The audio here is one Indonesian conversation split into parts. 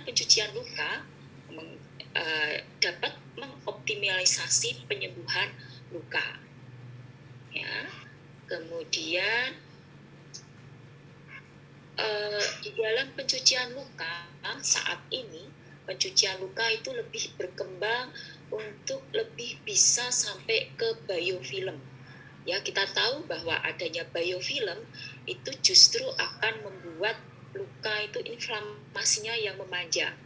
dengan pencucian luka dapat mengoptimalisasi penyembuhan luka. Ya, kemudian di dalam pencucian luka saat ini, pencucian luka itu lebih berkembang untuk lebih bisa sampai ke biofilm. Ya, kita tahu bahwa adanya biofilm itu justru akan membuat luka itu inflamasinya yang memanjang.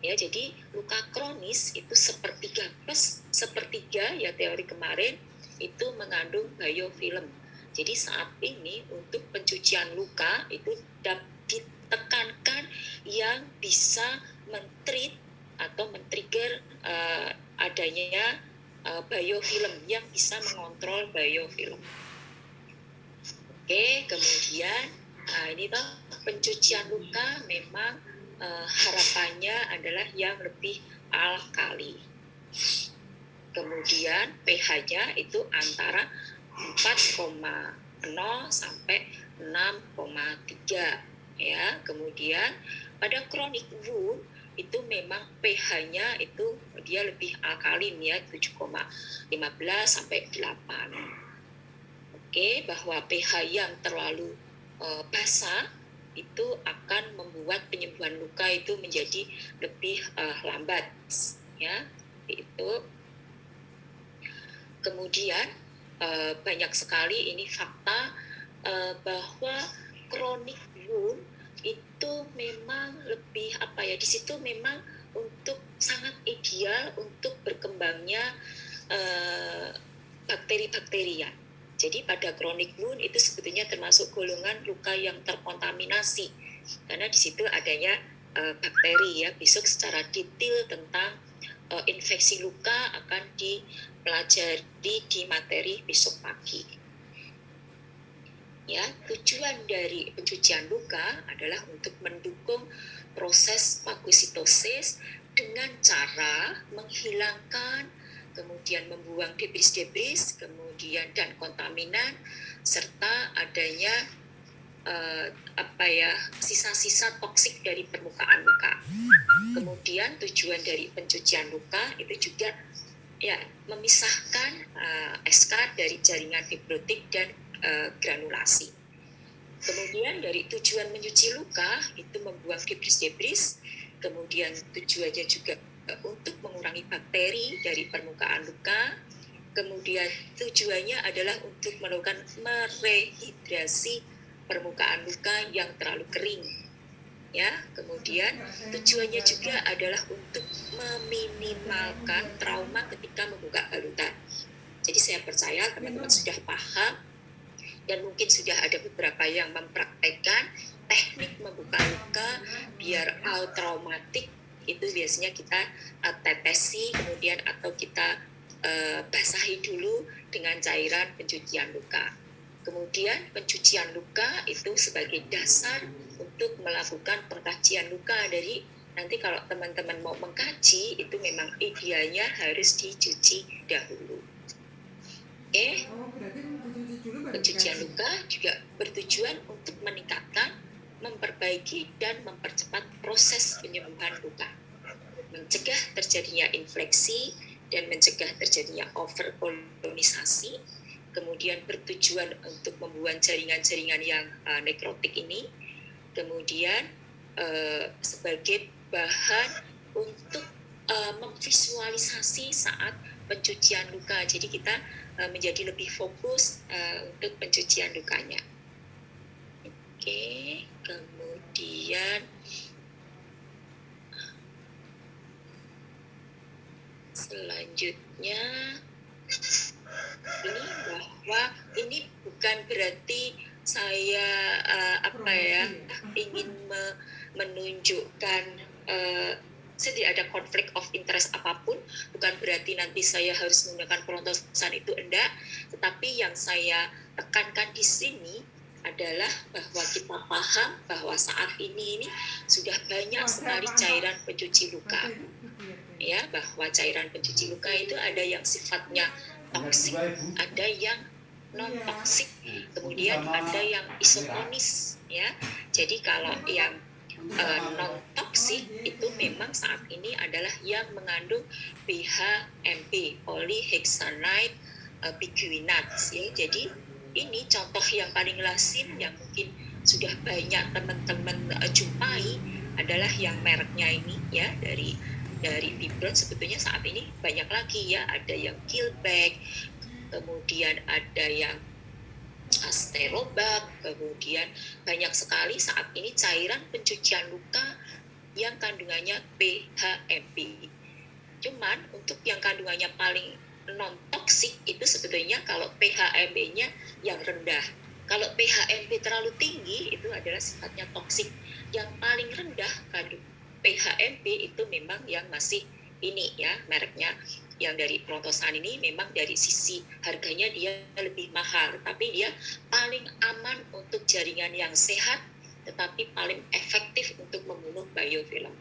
Ya, jadi luka kronis itu sepertiga plus sepertiga ya teori kemarin itu mengandung biofilm. Jadi saat ini untuk pencucian luka itu ditekankan yang bisa men-treat atau men-trigger adanya biofilm yang bisa mengontrol biofilm. Oke, kemudian ini toh pencucian luka memang harapannya adalah yang lebih alkali. Kemudian pH-nya itu antara 4,0 sampai 6,3 ya. Kemudian pada chronic wound itu memang pH-nya itu dia lebih alkalin ya, 7,15 sampai 8. Oke, bahwa pH yang terlalu basah itu akan membuat penyembuhan luka itu menjadi lebih lambat ya. Itu kemudian banyak sekali ini fakta bahwa chronic wound itu memang lebih di situ memang untuk sangat ideal untuk berkembangnya bakteri-bakterian. Jadi pada chronic wound itu sebetulnya termasuk golongan luka yang terkontaminasi karena di situ adanya bakteri ya. Besok secara detail tentang infeksi luka akan dipelajari di materi besok pagi. Ya, tujuan dari pencucian luka adalah untuk mendukung proses fagositosis dengan cara menghilangkan, kemudian membuang debris-debris, kemudian dan kontaminan, serta adanya sisa-sisa toksik dari permukaan luka. Kemudian tujuan dari pencucian luka itu juga ya memisahkan esker dari jaringan fibrotik dan granulasi. Kemudian dari tujuan mencuci luka itu membuang debris-debris, kemudian tujuannya juga untuk mengurangi bakteri dari permukaan luka, kemudian tujuannya adalah untuk melakukan merehidrasi permukaan luka yang terlalu kering. Ya, kemudian tujuannya juga adalah untuk meminimalkan trauma ketika membuka balutan. Jadi saya percaya teman-teman sudah paham dan mungkin sudah ada beberapa yang mempraktekkan teknik membuka luka biar traumatik itu biasanya kita tetesi kemudian atau kita basahi dulu dengan cairan pencucian luka. Kemudian pencucian luka itu sebagai dasar untuk melakukan pengkajian luka. Dari nanti kalau teman-teman mau mengkaji itu memang idealnya harus dicuci dahulu. Oke. Pencucian luka juga bertujuan untuk meningkatkan, memperbaiki, dan mempercepat proses penyembuhan luka, mencegah terjadinya infeksi, dan mencegah terjadinya overkolonisasi, kemudian bertujuan untuk membuang jaringan-jaringan yang nekrotik ini, kemudian sebagai bahan untuk memvisualisasi saat pencucian luka. Jadi kita menjadi lebih fokus untuk pencucian lukanya. Oke, kemudian selanjutnya ini bahwa ini bukan berarti saya ingin menunjukkan saya tidak ada konflik of interest apapun, bukan berarti nanti saya harus menggunakan perontosan itu, enggak, tetapi yang saya tekankan di sini adalah bahwa kita paham bahwa saat ini sudah banyak sekali cairan pencuci luka, ya, bahwa cairan pencuci luka itu ada yang sifatnya toksik, ada yang non toksik, kemudian ada yang isotonis, ya. Jadi kalau yang non toksik itu memang saat ini adalah yang mengandung PHMP, polyhexanide biguanate ya. Jadi ini contoh yang paling lazim yang mungkin sudah banyak teman-teman jumpai adalah yang mereknya ini ya, dari Fibron. Sebetulnya saat ini banyak lagi ya, ada yang Killback, kemudian ada yang Asterobak, kemudian banyak sekali saat ini cairan pencucian luka yang kandungannya PHMP. Cuman untuk yang kandungannya paling non-toksik itu sebetulnya kalau PHMP-nya yang rendah. Kalau PHMP terlalu tinggi itu adalah sifatnya toksik. Yang paling rendah kandung PHMP itu memang yang masih ini ya, mereknya yang dari Prontosan ini memang dari sisi harganya dia lebih mahal, tapi dia paling aman untuk jaringan yang sehat, tetapi paling efektif untuk membunuh biofilm.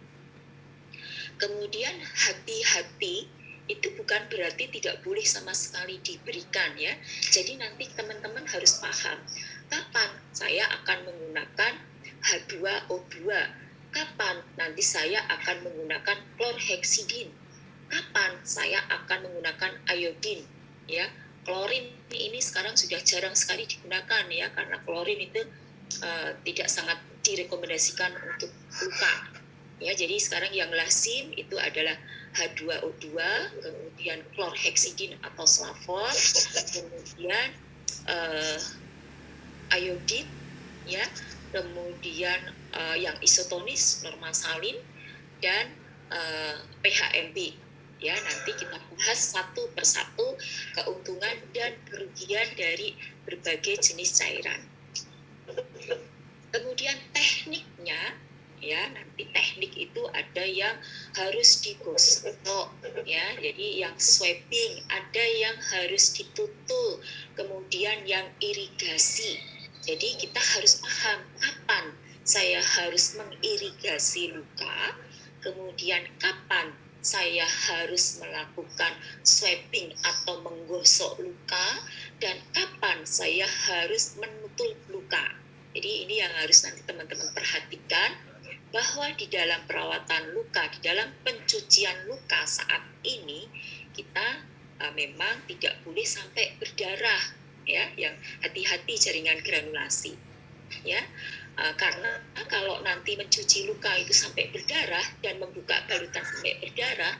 Kemudian hati-hati itu bukan berarti tidak boleh sama sekali diberikan ya. Jadi nanti teman-teman harus paham kapan saya akan menggunakan H2O2, kapan nanti saya akan menggunakan chlorhexidine, kapan saya akan menggunakan iodine ya. Klorin ini sekarang sudah jarang sekali digunakan ya, karena klorin itu tidak sangat direkomendasikan untuk luka ya. Jadi sekarang yang lazim itu adalah H2O2, kemudian chlorhexidine atau Slavon, kemudian iodine ya, kemudian yang isotonis normalsalin, dan PHMP ya. Nanti kita bahas satu persatu keuntungan dan kerugian dari berbagai jenis cairan. Kemudian tekniknya ya, nanti teknik itu ada yang harus digosok ya, jadi yang swabbing, ada yang harus ditutul, kemudian yang irigasi. Jadi kita harus paham kapan saya harus mengirigasi luka, kemudian kapan saya harus melakukan swabbing atau menggosok luka, dan kapan saya harus menutul luka. Jadi ini yang harus nanti teman-teman perhatikan, bahwa di dalam perawatan luka, di dalam pencucian luka saat ini kita memang tidak boleh sampai berdarah ya, yang hati-hati jaringan granulasi ya. Karena kalau nanti mencuci luka itu sampai berdarah dan membuka balutan sampai berdarah,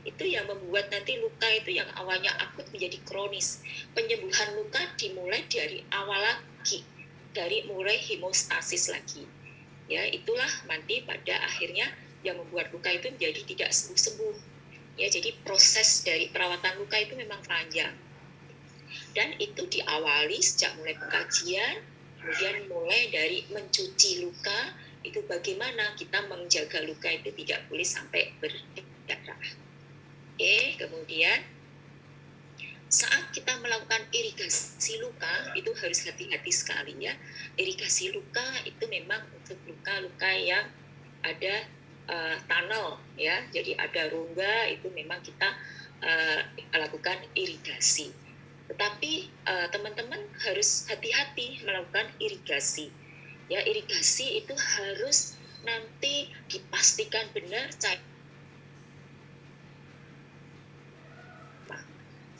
itu yang membuat nanti luka itu yang awalnya akut menjadi kronis. Penyembuhan luka dimulai dari awal lagi, dari mulai hemostasis lagi ya. Itulah nanti pada akhirnya yang membuat luka itu menjadi tidak sembuh-sembuh ya. Jadi proses dari perawatan luka itu memang panjang, dan itu diawali sejak mulai pengkajian, kemudian mulai dari mencuci luka itu bagaimana kita menjaga luka itu tidak boleh sampai berdarah. Oke, kemudian saat kita melakukan irigasi luka itu harus hati-hati sekali ya. Irigasi luka itu memang untuk luka-luka yang ada tunnel ya, jadi ada rongga, itu memang kita lakukan irigasi. Tetapi teman-teman harus hati-hati melakukan irigasi ya. Irigasi itu harus nanti dipastikan benar.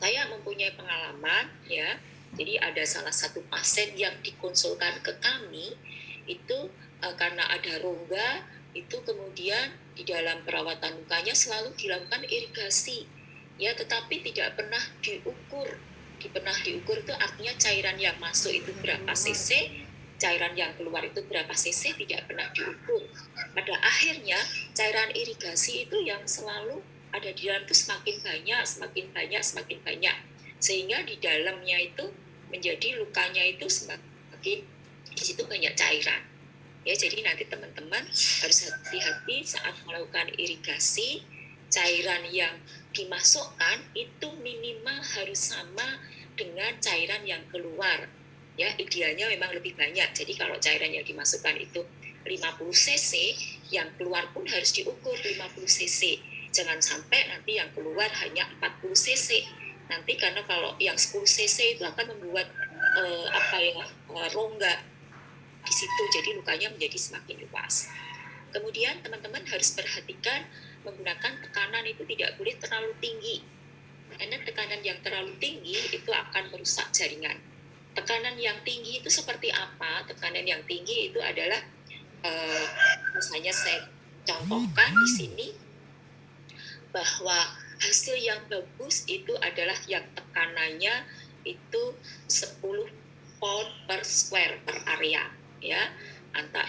Saya mempunyai pengalaman ya, jadi ada salah satu pasien yang dikonsulkan ke kami itu karena ada rongga itu, kemudian di dalam perawatan lukanya selalu dilakukan irigasi ya, tetapi tidak pernah diukur. Diukur itu artinya cairan yang masuk itu berapa cc, cairan yang keluar itu berapa cc, tidak pernah diukur. Pada akhirnya cairan irigasi itu yang selalu ada di dalam itu semakin banyak, sehingga di dalamnya itu menjadi lukanya itu semakin di situ banyak cairan ya. Jadi nanti teman-teman harus hati-hati saat melakukan irigasi, cairan yang dimasukkan itu minimal harus sama dengan cairan yang keluar ya. Idealnya memang lebih banyak. Jadi kalau cairan yang dimasukkan itu 50 cc, yang keluar pun harus diukur 50 cc. Jangan sampai nanti yang keluar hanya 40 cc. Nanti karena kalau yang 10 cc itu akan membuat rongga di situ, jadi lukanya menjadi semakin luas. Kemudian teman-teman harus perhatikan menggunakan tekanan itu tidak boleh terlalu tinggi, karena tekanan yang terlalu tinggi itu akan merusak jaringan. Tekanan yang tinggi itu seperti apa? Tekanan yang tinggi itu adalah misalnya saya contohkan di sini bahwa hasil yang bagus itu adalah yang tekanannya itu 10 pound per square per area, ya,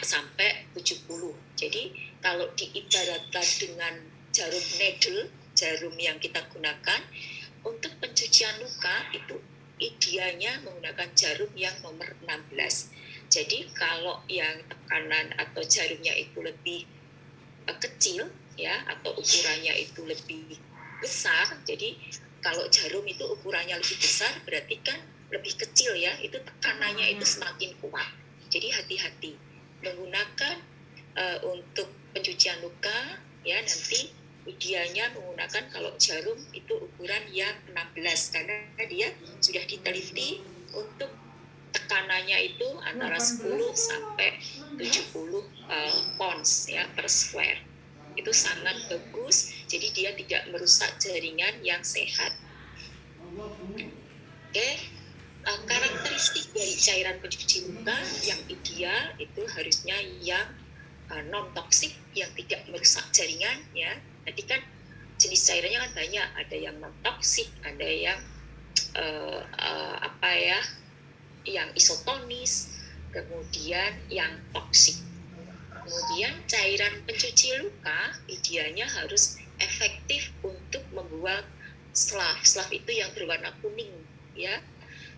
sampai 70. Jadi kalau diibaratkan dengan jarum needle, jarum yang kita gunakan untuk pencucian luka, itu idealnya menggunakan jarum yang nomor 16. Jadi kalau yang tekanan atau jarumnya itu lebih kecil, ya, atau ukurannya itu lebih besar, jadi kalau jarum itu ukurannya lebih besar berarti kan lebih kecil, ya, itu tekanannya itu semakin kuat. Jadi hati-hati menggunakan untuk pencucian luka, ya, nanti idealnya menggunakan kalau jarum itu ukuran yang 16 karena dia sudah diteliti untuk tekanannya itu antara 10 sampai 70 pounds, ya, per square. Itu sangat bagus, jadi dia tidak merusak jaringan yang sehat. Oke, karakteristik dari cairan pencuci luka yang ideal itu harusnya yang non toksik, yang tidak merusak jaringan, ya. Tadi kan jenis cairannya kan banyak, ada yang non toksik, ada yang yang isotonis, kemudian yang toksik. Kemudian cairan pencuci luka idealnya harus efektif untuk membuang slaf. Slaf itu yang berwarna kuning, ya.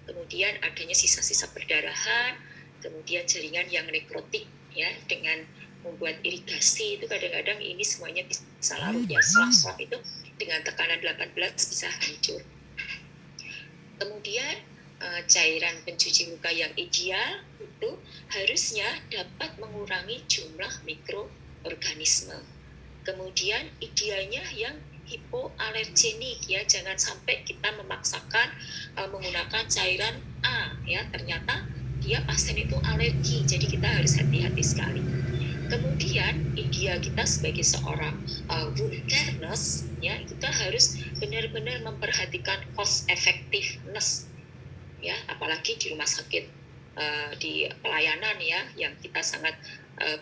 Kemudian adanya sisa-sisa perdarahan, kemudian jaringan yang nekrotik, ya, dengan membuat irigasi itu kadang-kadang ini semuanya bisa larut, ya. Slaf-slaf itu dengan tekanan 18 bisa hancur. Kemudian cairan pencuci luka yang ideal itu harusnya dapat mengurangi jumlah mikroorganisme. Kemudian idealnya yang hipoalergenik, ya, jangan sampai kita memaksakan menggunakan cairan A, ya, ternyata dia pasien itu alergi, jadi kita harus hati-hati sekali. Kemudian ideal kita sebagai seorang wound care nurse, ya, kita harus benar-benar memperhatikan cost effectiveness, ya, apalagi di rumah sakit di pelayanan, ya, yang kita sangat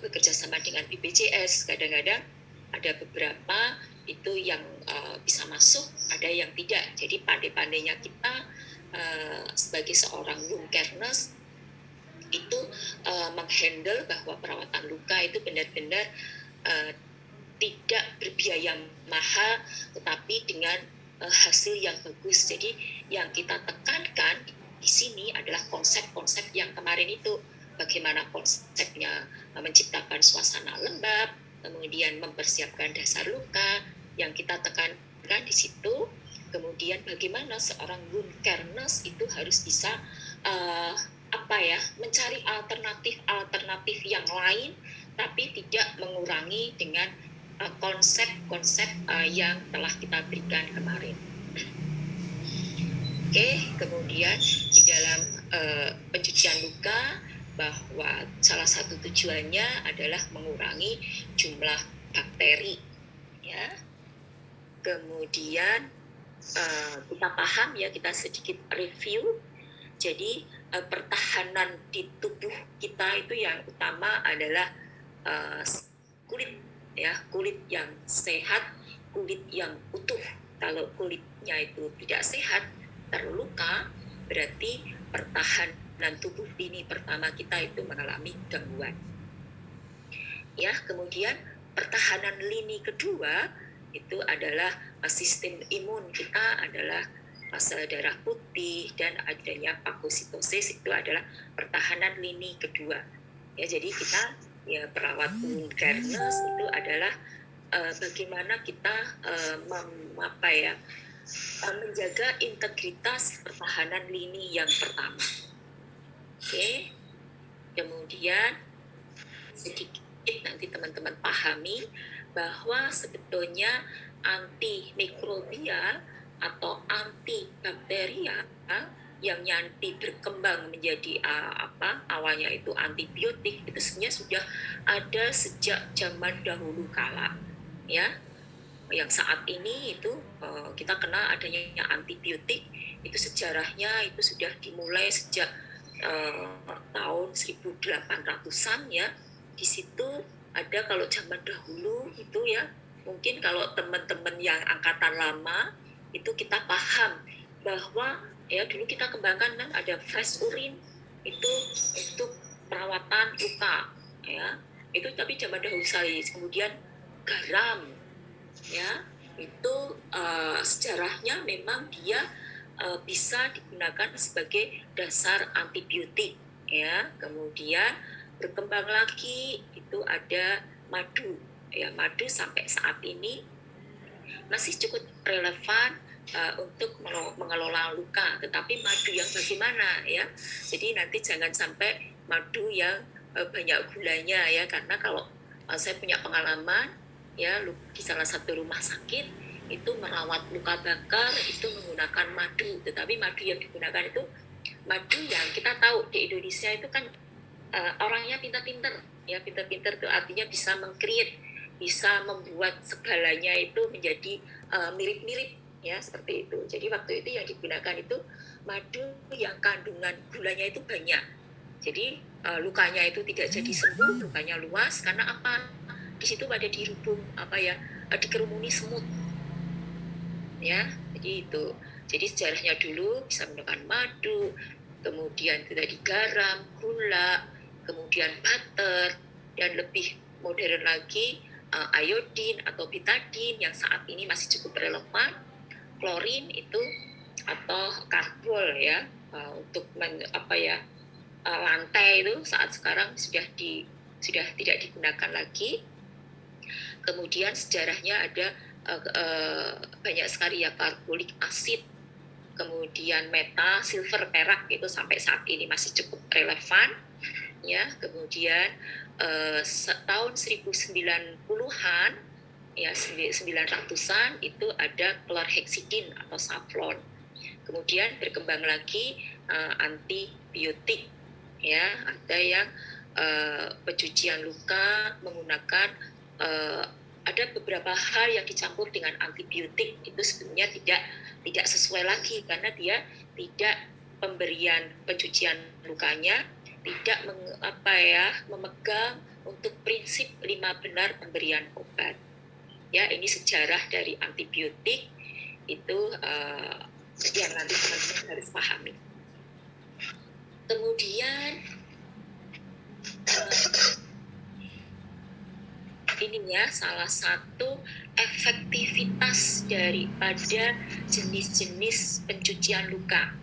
bekerja sama dengan BPJS. Kadang-kadang ada beberapa itu yang bisa masuk, ada yang tidak. Jadi pandai-pandainya kita sebagai seorang wound care nurse itu menghandle bahwa perawatan luka itu benar-benar tidak berbiaya mahal, tetapi dengan hasil yang bagus. Jadi yang kita tekankan di sini adalah konsep-konsep yang kemarin itu, bagaimana konsepnya menciptakan suasana lembab, kemudian mempersiapkan dasar luka, yang kita tekankan di situ. Kemudian bagaimana seorang wound care nurse itu harus bisa mencari alternatif yang lain, tapi tidak mengurangi dengan konsep-konsep yang telah kita berikan kemarin. Oke, kemudian di dalam pencucian luka bahwa salah satu tujuannya adalah mengurangi jumlah bakteri, ya. Kemudian kita paham, ya, kita sedikit review. Jadi pertahanan di tubuh kita itu yang utama adalah kulit, ya, kulit yang sehat, kulit yang utuh. Kalau kulitnya itu tidak sehat, terluka, berarti pertahanan tubuh lini pertama kita itu mengalami gangguan. Ya, kemudian pertahanan lini kedua itu adalah sistem imun kita adalah sel darah putih dan adanya fagositosis, itu adalah pertahanan lini kedua. Ya, jadi kita, ya, perawat wound care nurse itu adalah bagaimana kita menjaga integritas pertahanan lini yang pertama. Oke. Kemudian sedikit nanti teman-teman pahami bahwa sebetulnya antimikrobial atau antibakterial yang nanti berkembang menjadi awalnya itu antibiotik, itu sebenarnya sudah ada sejak zaman dahulu kala, ya. Yang saat ini itu kita kenal adanya antibiotik, itu sejarahnya itu sudah dimulai sejak tahun 1800-an ya. Di situ ada, kalau zaman dahulu itu ya, mungkin kalau teman-teman yang angkatan lama itu kita paham bahwa ya dulu kita kembangkan kan ada fresh urine itu untuk perawatan luka ya, itu tapi zaman dahulu sekali. Kemudian garam ya, itu sejarahnya memang dia bisa digunakan sebagai dasar antibiotik ya. Kemudian berkembang lagi itu ada madu ya, madu sampai saat ini masih cukup relevan untuk mengelola luka. Tetapi madu yang bagaimana ya, jadi nanti jangan sampai madu yang banyak gulanya ya, karena kalau saya punya pengalaman ya, di salah satu rumah sakit itu merawat luka bakar itu menggunakan madu, tetapi madu yang digunakan itu madu yang kita tahu di Indonesia itu kan orangnya pintar-pintar ya, pintar-pintar itu artinya bisa meng-create, bisa membuat segalanya itu menjadi mirip-mirip ya, seperti itu. Jadi waktu itu yang digunakan itu madu yang kandungan gulanya itu banyak, jadi lukanya itu tidak jadi sembuh, lukanya luas karena apa, di situ pada dirubung dikerumuni semut ya. Jadi itu, jadi sejarahnya dulu bisa menggunakan madu, kemudian itu tadi garam, gula, kemudian butter, dan lebih modern lagi iodin atau betadine yang saat ini masih cukup relevan, klorin itu atau karbol ya, untuk lantai itu saat sekarang sudah tidak digunakan lagi. Kemudian sejarahnya ada banyak sekali ya, karbolik asid, kemudian metal, silver, perak itu sampai saat ini masih cukup relevan ya. Kemudian tahun 1090-an ya, 900-an itu ada chlorhexidin atau safflon. Kemudian berkembang lagi antibiotik ya, ada yang pencucian luka menggunakan ada beberapa hal yang dicampur dengan antibiotik, itu sebenarnya tidak sesuai lagi karena dia tidak, pemberian pencucian lukanya tidak memegang untuk prinsip 5 benar pemberian obat ya. Ini sejarah dari antibiotik itu yang nanti teman-teman harus pahami. Kemudian ini ya, salah satu efektivitas daripada jenis-jenis pencucian luka